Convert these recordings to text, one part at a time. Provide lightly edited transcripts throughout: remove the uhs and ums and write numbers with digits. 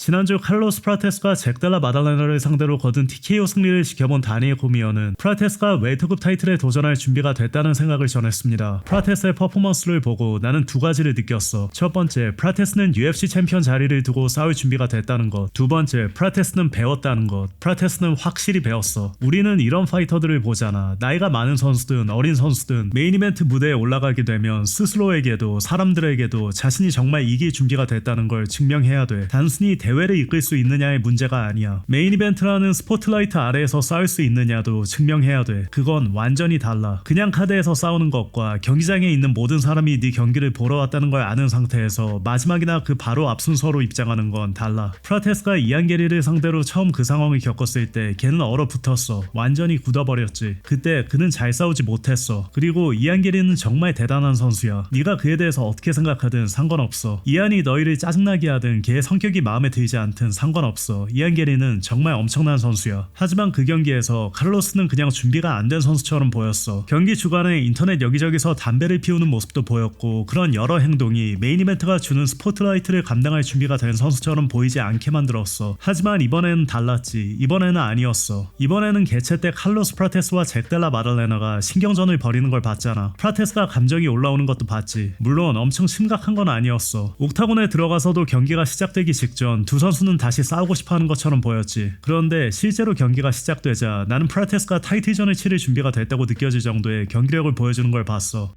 지난주 칼로스 프라테스가 잭 델라 마달레나를 상대로 거둔 TKO 승리를 지켜본 다니엘 코미어는 프라테스가 웨이터급 타이틀에 도전할 준비가 됐다는 생각을 전했습니다. 프라테스의 퍼포먼스를 보고 나는 두 가지를 느꼈어. 첫 번째, 프라테스는 UFC 챔피언 자리를 두고 싸울 준비가 됐다는 것. 두 번째, 프라테스는 배웠다는 것. 프라테스는 확실히 배웠어. 우리는 이런 파이터들을 보잖아. 나이가 많은 선수든 어린 선수든 메인 이벤트 무대에 올라가게 되면 스스로에게도 사람들에게도 자신이 정말 이길 준비가 됐다는 걸 증명해야 돼. 단순히 대회를 이끌 수 있느냐의 문제가 아니야. 메인 이벤트라는 스포트라이트 아래에서 싸울 수 있느냐도 증명해야 돼. 그건 완전히 달라. 그냥 카드에서 싸우는 것과 경기장에 있는 모든 사람이 네 경기를 보러 왔다는 걸 아는 상태에서 마지막이나 그 바로 앞순서로 입장하는 건 달라. 프라테스가 이안 게리를 상대로 처음 그 상황을 겪었을 때 걔는 얼어붙었어. 완전히 굳어버렸지. 그때 그는 잘 싸우지 못했어. 그리고 이안 게리는 정말 대단한 선수야. 네가 그에 대해서 어떻게 생각하든 상관없어. 이안이 너희를 짜증나게 하든 걔의 성격이 마음에 들지 않든 상관없어. 이안 게리는 정말 엄청난 선수야. 하지만 그 경기에서 칼로스는 그냥 준비가 안 된 선수처럼 보였어. 경기 중간에 인터넷 여기저기서 담배를 피우는 모습도 보였고 그런 여러 행동이 메인 이벤트가 주는 스포트라이트를 감당할 준비가 된 선수처럼 보이지 않게 만들었어. 하지만 이번에는 달랐지. 이번에는 아니었어. 이번에는 개최 때 칼로스 프라테스와 잭 델라 마달레나가 신경전을 벌이는 걸 봤잖아. 프라테스가 감정이 올라오는 것도 봤지. 물론 엄청 심각한 건 아니었어. 옥타곤에 들어가서도 경기가 시작되기 직전 두 선수는 다시 싸우고 싶어하는 것처럼 보였지. 그런데 실제로 경기가 시작되자 나는 프라테스가 타이틀전을 치를 준비가 됐다고 느껴질 정도의 경기력을 보여주는 걸 봤어.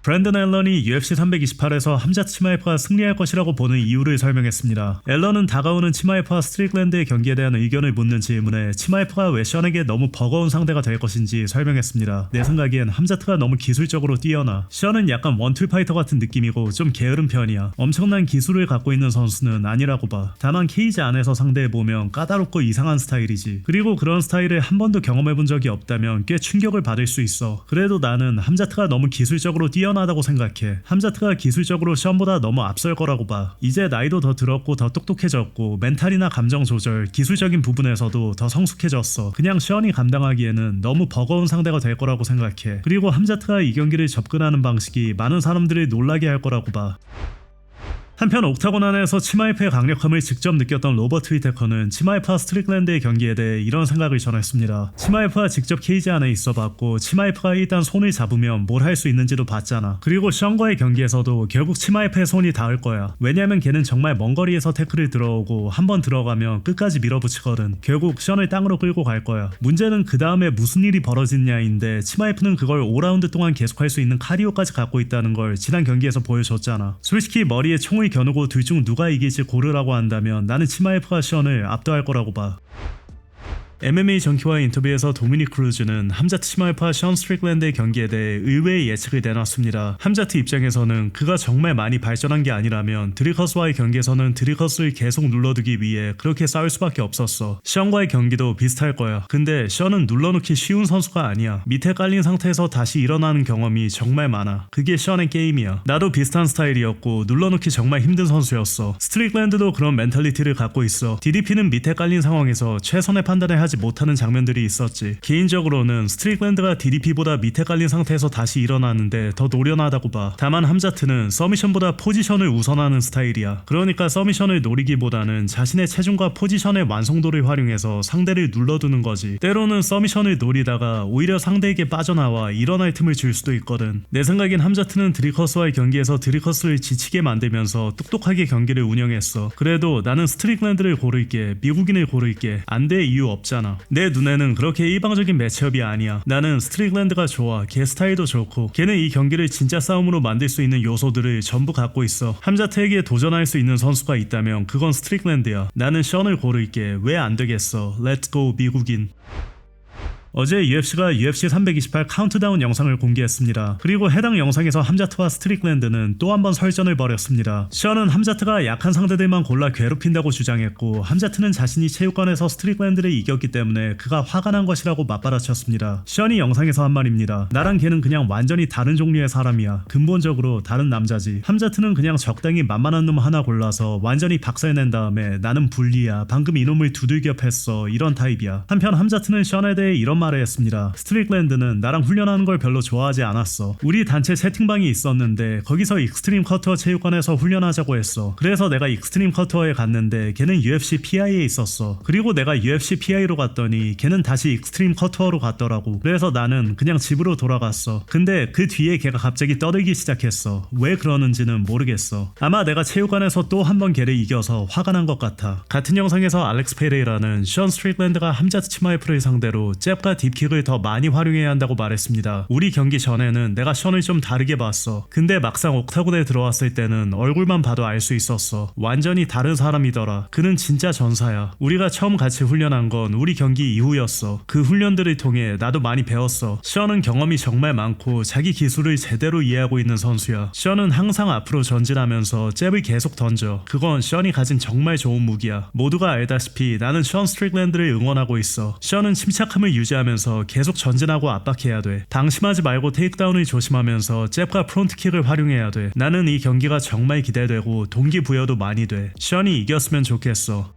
브랜든 앨런이 UFC 328에서 함자 치마에프가 승리할 것이라고 보는 이유를 설명했습니다. 앨런은 다가오는 치마에프와 스트릭랜드의 경기에 대한 의견을 묻는 질문에 치마에프가 왜 션에게 너무 버거운 상대가 될 것인지 설명했습니다. 내 생각엔 함자트가 너무 기술적으로 뛰어나. 션은 약간 원툴 파이터 같은 느낌이고 좀 게으른 편이야. 엄청난 기술을 갖고 있는 선수는 아니라고 봐. 다만 케이지 안에서 상대해보면 까다롭고 이상한 스타일이지. 그리고 그런 스타일을 한 번도 경험해본 적이 없다면 꽤 충격을 받을 수 있어. 그래도 나는 함자트가 너무 기술적으로 뛰어나다고 생각해. 함자트가 기술적으로 션보다 너무 앞설 거라고 봐. 이제 나이도 더 들었고 더 똑똑해졌고 멘탈이나 감정 조절, 기술적인 부분에서도 더 성숙해졌어. 그냥 션이 감당하기에는 너무 버거운 상대가 될 거라고 생각해. 그리고 함자트가 이 경기를 접근하는 방식이 많은 사람들을 놀라게 할 거라고 봐. 한편 옥타곤 안에서 치마에프의 강력함을 직접 느꼈던 로버트 위테커는 치마에프와 스트릭랜드의 경기에 대해 이런 생각을 전했습니다. 치마에프가 직접 케이지 안에 있어봤고 치마에프가 일단 손을 잡으면 뭘 할 수 있는지도 봤잖아. 그리고 션과의 경기에서도 결국 치마에프의 손이 닿을 거야. 왜냐면 걔는 정말 먼 거리에서 태클을 들어오고 한번 들어가면 끝까지 밀어붙이거든. 결국 션을 땅으로 끌고 갈 거야. 문제는 그 다음에 무슨 일이 벌어지냐인데 치마에프는 그걸 5라운드 동안 계속할 수 있는 카디오까지 갖고 있다는 걸 지난 경기에서 보여줬잖아. 솔직히 머리에 총을 겨누고 둘 중 누가 이길지 고르라고 한다면 나는 치마에프가 션을 압도할 거라고 봐. MMA 정키와의 인터뷰에서 도미닉 크루즈는 함자트 치마에프와 션 스트릭랜드의 경기에 대해 의외의 예측을 내놨습니다. 함자트 입장에서는 그가 정말 많이 발전한 게 아니라면 드리커스와의 경기에서는 드리커스를 계속 눌러두기 위해 그렇게 싸울 수밖에 없었어. 션과의 경기도 비슷할 거야. 근데 션은 눌러놓기 쉬운 선수가 아니야. 밑에 깔린 상태에서 다시 일어나는 경험이 정말 많아. 그게 션의 게임이야. 나도 비슷한 스타일이었고 눌러놓기 정말 힘든 선수였어. 스트릭랜드도 그런 멘탈리티를 갖고 있어. DDP는 밑에 깔린 상황에서 최선의 판단을 하지 못하는 장면들이 있었지. 개인적으로는 스트릭랜드가 DDP보다 밑에 깔린 상태에서 다시 일어나는데 더 노련하다고 봐. 다만 함자트는 서미션보다 포지션을 우선하는 스타일이야. 그러니까 서미션을 노리기보다는 자신의 체중과 포지션의 완성도를 활용해서 상대를 눌러두는 거지. 때로는 서미션을 노리다가 오히려 상대에게 빠져나와 일어날 틈을 줄 수도 있거든. 내 생각엔 함자트는 드리커스와의 경기에서 드리커스를 지치게 만들면서 똑똑하게 경기를 운영했어. 그래도 나는 스트릭랜드를 고를게. 미국인을 고를게. 안 될 이유 없잖아. 내 눈에는 그렇게 일방적인 매치업이 아니야. 나는 스트릭랜드가 좋아. 걔 스타일도 좋고 걔는 이 경기를 진짜 싸움으로 만들 수 있는 요소들을 전부 갖고 있어. 함자트에게 도전할 수 있는 선수가 있다면 그건 스트릭랜드야. 나는 션을 고를게. 왜 안 되겠어. 렛츠고 미국인. 어제 UFC가 UFC 328 카운트다운 영상을 공개했습니다. 그리고 해당 영상에서 함자트와 스트릭랜드는 또 한 번 설전을 벌였습니다. 션은 함자트가 약한 상대들만 골라 괴롭힌다고 주장했고 함자트는 자신이 체육관에서 스트릭랜드를 이겼기 때문에 그가 화가 난 것이라고 맞받아쳤습니다. 션이 영상에서 한 말입니다. 나랑 걔는 그냥 완전히 다른 종류의 사람이야. 근본적으로 다른 남자지. 함자트는 그냥 적당히 만만한 놈 하나 골라서 완전히 박살낸 다음에 나는 불리야. 방금 이놈을 두들겨 팼어. 이런 타입이야. 한편 함자트는 션에 대해 이런 말을 했습니다. 스트릭랜드는 나랑 훈련하는 걸 별로 좋아하지 않았어. 우리 단체 채팅방이 있었는데 거기서 익스트림 커터 체육관에서 훈련하자고 했어. 그래서 내가 익스트림 커터에 갔는데 걔는 UFC PI에 있었어. 그리고 내가 UFC PI로 갔더니 걔는 다시 익스트림 커터로 갔더라고. 그래서 나는 그냥 집으로 돌아갔어. 근데 그 뒤에 걔가 갑자기 떠들기 시작했어. 왜 그러는지는 모르겠어. 아마 내가 체육관에서 또 한 번 걔를 이겨서 화가 난 것 같아. 같은 영상에서 알렉스 페레이라는 션 스트릭랜드가 함자트 치마이프를 상대로 잽과 딥킥을 더 많이 활용해야 한다고 말했습니다. 우리 경기 전에는 내가 션을 좀 다르게 봤어. 근데 막상 옥타곤에 들어왔을 때는 얼굴만 봐도 알 수 있었어. 완전히 다른 사람이더라. 그는 진짜 전사야. 우리가 처음 같이 훈련한 건 우리 경기 이후였어. 그 훈련들을 통해 나도 많이 배웠어. 션은 경험이 정말 많고 자기 기술을 제대로 이해하고 있는 선수야. 션은 항상 앞으로 전진하면서 잽을 계속 던져. 그건 션이 가진 정말 좋은 무기야. 모두가 알다시피 나는 션 스트릭랜드를 응원하고 있어. 션은 침착함을 유지하면서 계속 전진하고 압박해야 돼. 방심하지 말고 테이크다운을 조심하면서 잽과 프론트킥을 활용해야 돼. 나는 이 경기가 정말 기대되고 동기부여도 많이 돼. 션이 이겼으면 좋겠어.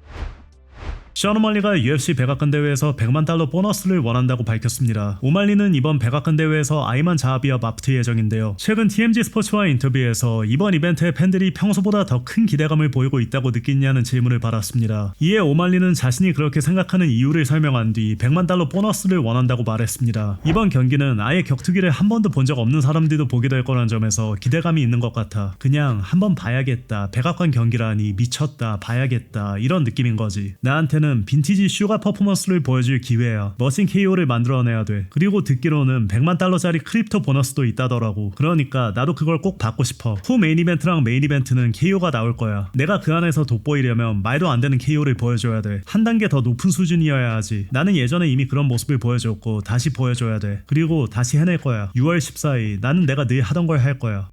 션 오말리가 UFC 백악관 대회에서 $1,000,000 보너스를 원한다고 밝혔습니다. 오말리는 이번 백악관 대회에서 아이만 자하비와 마프트 예정인데요. 최근 TMZ 스포츠와 인터뷰에서 이번 이벤트에 팬들이 평소보다 더 큰 기대감을 보이고 있다고 느끼냐는 질문을 받았습니다. 이에 오말리는 자신이 그렇게 생각하는 이유를 설명한 뒤 $1,000,000 보너스를 원한다고 말했습니다. 이번 경기는 아예 격투기를 한 번도 본 적 없는 사람들도 보게 될 거란 점에서 기대감이 있는 것 같아. 그냥 한번 봐야겠다. 백악관 경기라니 미쳤다. 봐야겠다. 이런 느낌인 거지. 나한테는 빈티지 슈가 퍼포먼스를 보여줄 기회야. 멋진 KO를 만들어내야 돼. 그리고 듣기로는 $1,000,000짜리 크립토 보너스도 있다더라고. 그러니까 나도 그걸 꼭 받고 싶어. 후 메인 이벤트랑 메인 이벤트는 KO가 나올 거야. 내가 그 안에서 돋보이려면 말도 안 되는 KO를 보여줘야 돼. 한 단계 더 높은 수준이어야 하지. 나는 예전에 이미 그런 모습을 보여줬고 다시 보여줘야 돼. 그리고 다시 해낼 거야. 6월 14일 나는 내가 늘 하던 걸 할 거야.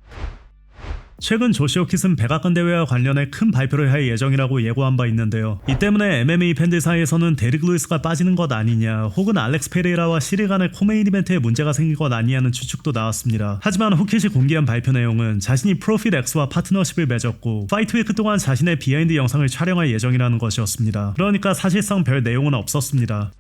최근 조시오 킷은 백악관 대회와 관련해 큰 발표를 할 예정이라고 예고한 바 있는데요. 이 때문에 MMA 팬들 사이에서는 데릭 루이스가 빠지는 것 아니냐, 혹은 알렉스 페레이라와 시리 간의 코메인 이벤트에 문제가 생길 것 아니냐는 추측도 나왔습니다. 하지만 후킷이 공개한 발표 내용은 자신이 프로핏 X와 파트너십을 맺었고 파이트 위크 동안 자신의 비하인드 영상을 촬영할 예정이라는 것이었습니다. 그러니까 사실상 별 내용은 없었습니다.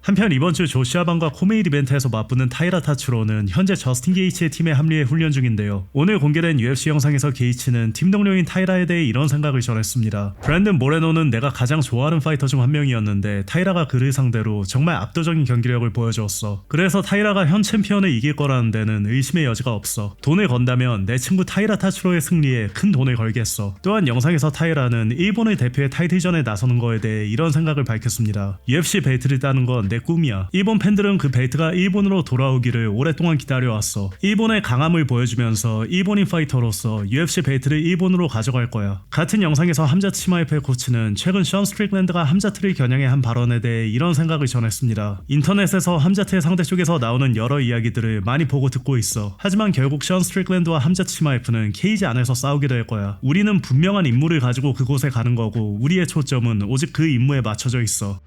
한편 이번 주 조시아반과 코메일 이벤트에서 맞붙는 타이라 타츠로는 현재 저스틴 게이츠의 팀에 합류해 훈련 중인데요. 오늘 공개된 UFC 영상에서 게이츠는 팀 동료인 타이라에 대해 이런 생각을 전했습니다. 브랜든 모레노는 내가 가장 좋아하는 파이터 중 한 명이었는데 타이라가 그를 상대로 정말 압도적인 경기력을 보여주었어. 그래서 타이라가 현 챔피언을 이길 거라는 데는 의심의 여지가 없어. 돈을 건다면 내 친구 타이라 타츠로의 승리에 큰 돈을 걸겠어. 또한 영상에서 타이라는 일본을 대표해 타이틀전에 나서는 거에 대해 이런 생각을 밝혔습니다. UFC 벨트를 따는 건 내 꿈이야. 일본 팬들은 그 벨트가 일본으로 돌아오기를 오랫동안 기다려왔어. 일본의 강함을 보여주면서 일본인 파이터로서 UFC 벨트를 일본으로 가져갈 거야. 같은 영상에서 함자트 치마이프의 코치는 최근 션 스트릭랜드가 함자트를 겨냥해 한 발언에 대해 이런 생각을 전했습니다. 인터넷에서 함자트의 상대 쪽에서 나오는 여러 이야기들을 많이 보고 듣고 있어. 하지만 결국 션 스트릭랜드와 함자트 치마이프는 케이지 안에서 싸우게 될 거야. 우리는 분명한 임무를 가지고 그곳에 가는 거고 우리의 초점은 오직 그 임무에 맞춰져 있어.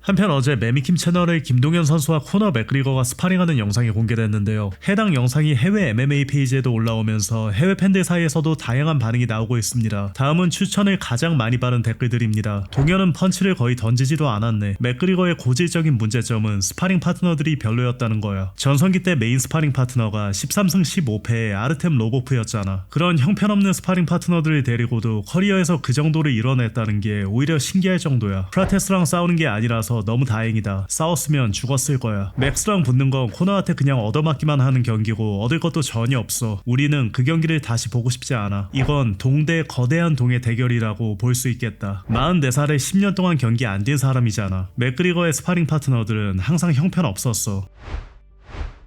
한편 어제 매미킴 채널의 김동현 선수와 코너 맥그리거가 스파링하는 영상이 공개됐는데요. 해당 영상이 해외 MMA 페이지에도 올라오면서 해외 팬들 사이에서도 다양한 반응이 나오고 있습니다. 다음은 추천을 가장 많이 받은 댓글들입니다. 동현은 펀치를 거의 던지지도 않았네. 맥그리거의 고질적인 문제점은 스파링 파트너들이 별로였다는 거야. 전성기 때 메인 스파링 파트너가 13승 15패의 아르템 로보프였잖아. 그런 형편없는 스파링 파트너들을 데리고도 커리어에서 그 정도를 이뤄냈다는 게 오히려 신기할 정도야. 프라테스랑 싸우는 게 아니라서 너무 다행이다. 싸웠으면 죽었을 거야. 맥스랑 붙는 건 코너한테 그냥 얻어맞기만 하는 경기고 얻을 것도 전혀 없어. 우리는 그 경기를 다시 보고 싶지 않아. 이건 동대 거대한 동의 대결이라고 볼 수 있겠다. 44살에 10년 동안 경기 안 뛴 사람이잖아. 맥그리거의 스파링 파트너들은 항상 형편없었어.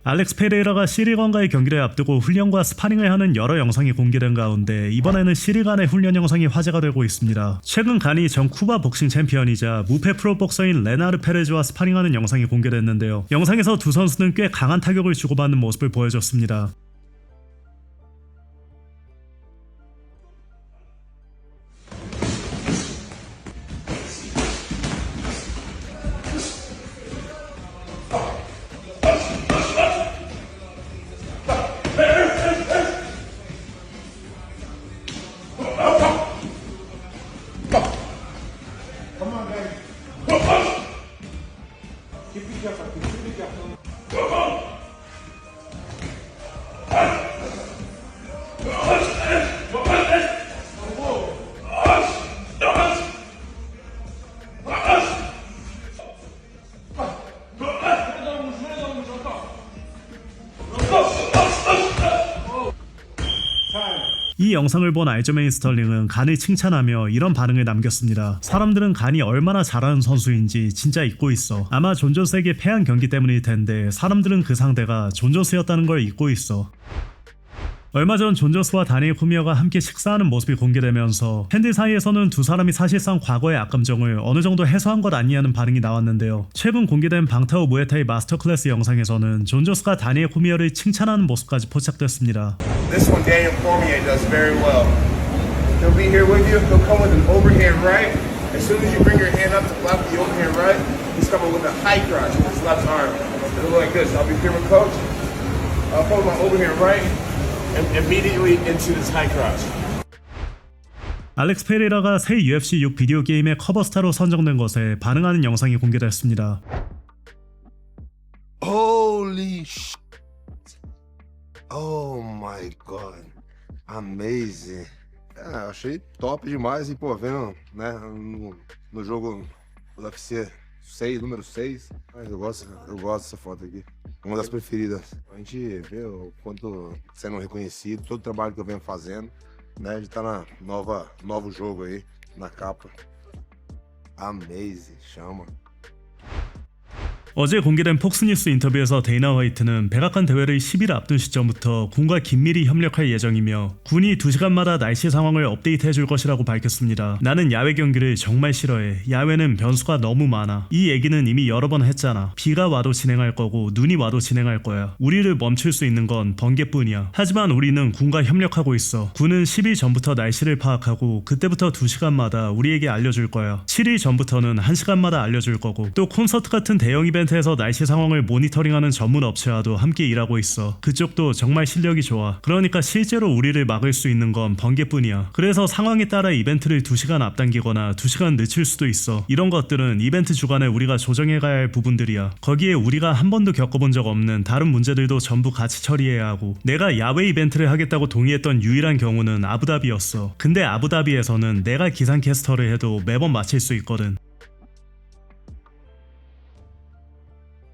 알렉스 페레이라가 시리건과의 경기를 앞두고 훈련과 스파링을 하는 여러 영상이 공개된 가운데 이번에는 시리간의 훈련 영상이 화제가 되고 있습니다. 최근 간이 전 쿠바 복싱 챔피언이자 무패 프로복서인 레나르 페레즈와 스파링하는 영상이 공개됐는데요. 영상에서 두 선수는 꽤 강한 타격을 주고받는 모습을 보여줬습니다. 이 영상을 본 알저메인 스털링은 간을 칭찬하며 이런 반응을 남겼습니다. 사람들은 간이 얼마나 잘하는 선수인지 진짜 잊고 있어. 아마 존 존스에게 패한 경기 때문일 텐데 사람들은 그 상대가 존 존스였다는 걸 잊고 있어. 얼마 전 존 존스와 다니엘 코미어가 함께 식사하는 모습이 공개되면서 팬들 사이에서는 두 사람이 사실상 과거의 악감정을 어느 정도 해소한 것 아니냐는 반응이 나왔는데요. 최근 공개된 방타오 무에타이 마스터 클래스 영상에서는 존 존스가 다니엘 코미어를 칭찬하는 모습까지 포착됐습니다. This one Daniel Cormier does very well. He'll be here with you. He'll come with an overhand right. As soon as you bring your hand up to block the overhand right, he's coming with a high crotch with his left arm. It'll look like this. I'll be here with coach. I'll pull my overhand right and immediately into this high crotch. 알렉스 페레이라가 새 UFC 6 비디오 게임의 커버 스타로 선정된 것에 반응하는 영상이 공개됐습니다. Holy sh! Oh my god, amazing! Achei top demais e pô, vendo, né, no jogo do UFC 6, número 6, mas eu gosto dessa foto aqui. Uma das preferidas. A gente vê o quanto sendo reconhecido, todo o trabalho que eu venho fazendo, né? A gente tá na novo jogo aí, na capa. Amazing, chama. 어제 공개된 폭스뉴스 인터뷰에서 데이나 화이트는 백악관 대회를 10일 앞둔 시점부터 군과 긴밀히 협력할 예정이며 군이 2시간마다 날씨 상황을 업데이트해 줄 것이라고 밝혔습니다. 나는 야외 경기를 정말 싫어해. 야외는 변수가 너무 많아. 이 얘기는 이미 여러 번 했잖아. 비가 와도 진행할 거고 눈이 와도 진행할 거야. 우리를 멈출 수 있는 건 번개뿐이야. 하지만 우리는 군과 협력하고 있어. 군은 10일 전부터 날씨를 파악하고 그때부터 2시간마다 우리에게 알려줄 거야. 7일 전부터는 1시간마다 알려줄 거고 또 콘서트 같은 대형 이벤트에서 날씨 상황을 모니터링하는 전문 업체와도 함께 일하고 있어. 그쪽도 정말 실력이 좋아. 그러니까 실제로 우리를 막을 수 있는 건 번개뿐이야. 그래서 상황에 따라 이벤트를 2시간 앞당기거나 2시간 늦출 수도 있어. 이런 것들은 이벤트 주간에 우리가 조정해가야 할 부분들이야. 거기에 우리가 한 번도 겪어본 적 없는 다른 문제들도 전부 같이 처리해야 하고 내가 야외 이벤트를 하겠다고 동의했던 유일한 경우는 아부다비였어. 근데 아부다비에서는 내가 기상캐스터를 해도 매번 마칠 수 있거든.